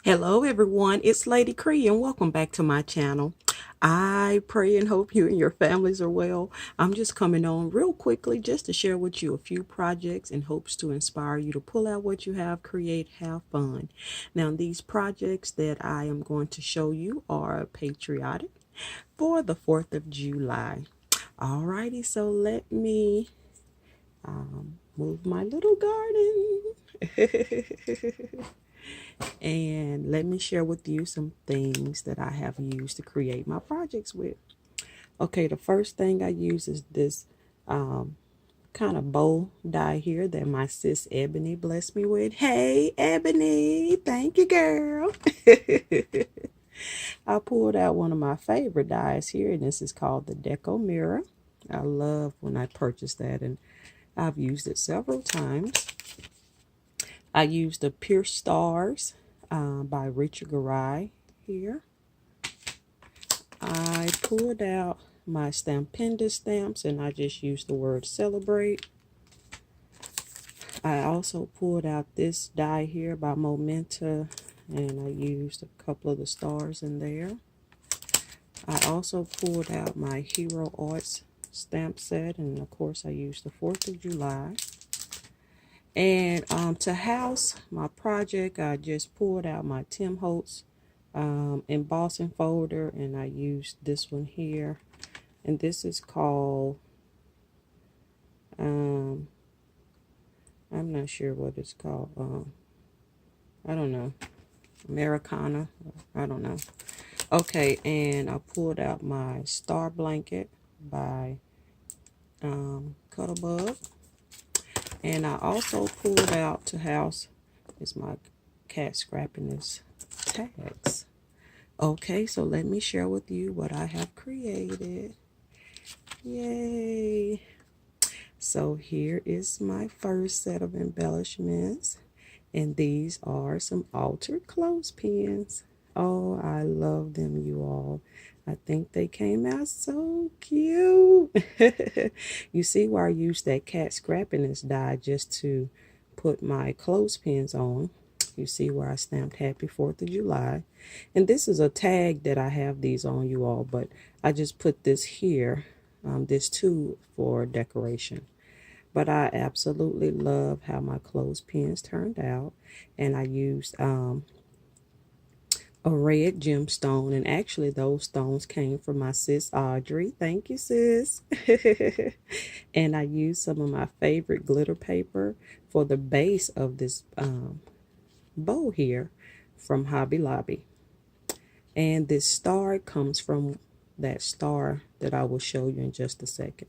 Hello everyone, it's Lady Cree and welcome back to my channel. I pray and hope you and your families are well. I'm just coming on real quickly just to share with you a few projects in hopes to inspire you to pull out what you have, create, have fun. Now these projects that I am going to show you are patriotic for the 4th of July. Alrighty, so let me move my little garden. And let me share with you some things that I have used to create my projects with. Okay, the first thing I use is this kind of bow die here that my sis Ebony blessed me with. Hey, Ebony, thank you, girl. I pulled out one of my favorite dies here, and this is called the Deco Mirror. I love when I purchased that, and I've used it several times. I used the Pure Stars by Richard Garai here. I pulled out my Stampinda stamps and I just used the word celebrate. I also pulled out this die here by Momenta and I used a couple of the stars in there. I also pulled out my Hero Arts stamp set, and of course I used the 4th of July. And to house my project, I just pulled out my Tim Holtz embossing folder, and I used this one here. And this is called, I'm not sure what it's called. I don't know. Americana. I don't know. Okay, and I pulled out my Star Blanket by Cuttlebug. And I also pulled out to house is my cat scrapping his tags. Okay, so let me share with you what I have created. Yay! So here is my first set of embellishments. And these are some altered clothespins. Oh, I love them, you all. I think they came out so cute. You see where I used that cat scrappiness die just to put my clothespins on. You see where I stamped Happy 4th of July. And this is a tag that I have these on, you all, but I just put this here, this too, for decoration. But I absolutely love how my clothespins turned out. And I used a red gemstone. And actually those stones came from my sis Audrey. Thank you, sis. And I used some of my favorite glitter paper for the base of this bow here from Hobby Lobby. And this star comes from that star that I will show you in just a second.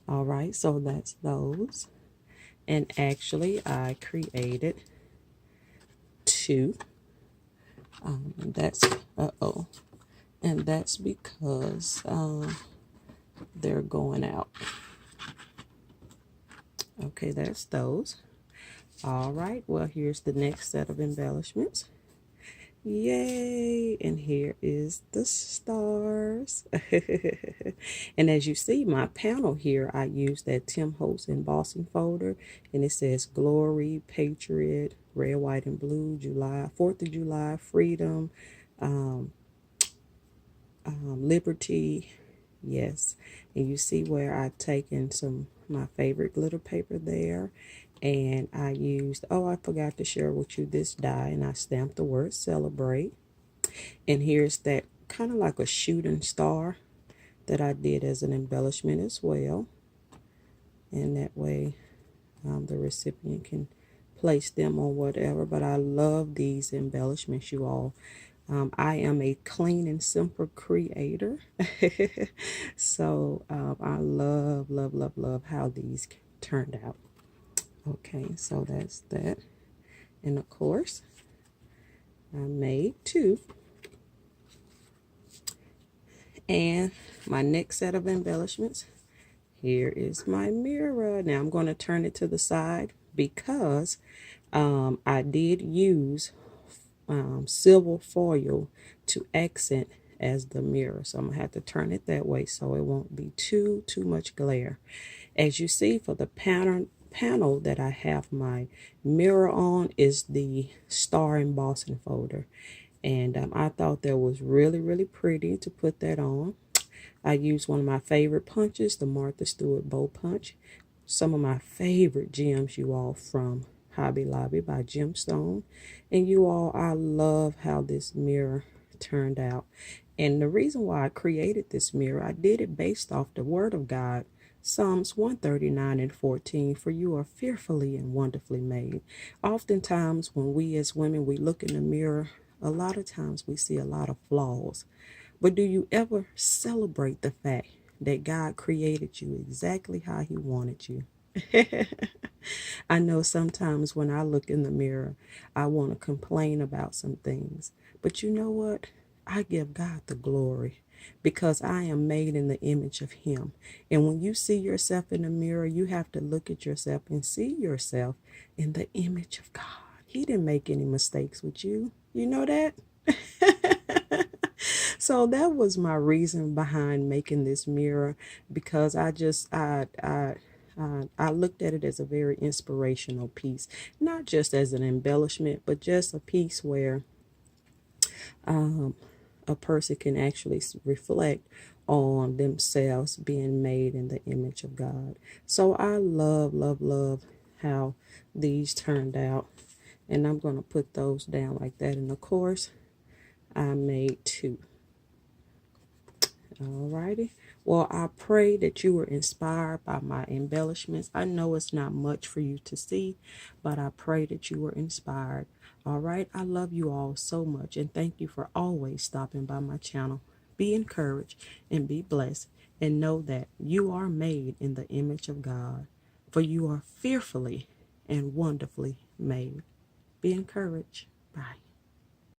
All right, so that's those. And actually, I created two. That's, and that's because they're going out. Okay, that's those. All right, well, here's the next set of embellishments. Yay! And here is the stars. And as you see, my panel here, I used that Tim Holtz embossing folder, and it says Glory, Patriot, Red, White, and Blue, July, 4th of July, Freedom, Liberty. Yes, and you see where I've taken some my favorite glitter paper there, and I used, oh, I forgot to share with you this die, and I stamped the word celebrate. And here's that kind of like a shooting star that I did as an embellishment as well, and that way the recipient can place them on whatever. But I love these embellishments, you all. I am a clean and simple creator. So I love, love, love, love how these turned out. Okay, so that's that. And of course, I made two. And my next set of embellishments, here is my mirror. Now I'm going to turn it to the side because I did use silver foil to accent as the mirror, so I'm gonna have to turn it that way so it won't be too much glare. As you see, for the pattern panel that I have my mirror on is the star embossing folder. And I thought that was really, really pretty to put that on. I used one of my favorite punches, the Martha Stewart Bow Punch. Some of my favorite gems, you all, from Hobby Lobby by Gemstone. And you all, I love how this mirror turned out. And the reason why I created this mirror, I did it based off the Word of God, Psalms 139:14, for you are fearfully and wonderfully made. Oftentimes, when we as women, we look in the mirror, a lot of times we see a lot of flaws. But do you ever celebrate the fact that God created you exactly how He wanted you? I know sometimes when I look in the mirror, I want to complain about some things. But you know what? I give God the glory because I am made in the image of Him. And when you see yourself in the mirror, you have to look at yourself and see yourself in the image of God. He didn't make any mistakes with you. You know that? So that was my reason behind making this mirror, because I looked at it as a very inspirational piece, not just as an embellishment, but just a piece where a person can actually reflect on themselves being made in the image of God. So I love, love, love how these turned out. And I'm going to put those down like that. And of course, I made two. Alrighty. Well, I pray that you were inspired by my embellishments. I know it's not much for you to see, but I pray that you were inspired. All right. I love you all so much, and thank you for always stopping by my channel. Be encouraged and be blessed, and know that you are made in the image of God, for you are fearfully and wonderfully made. Be encouraged. Bye.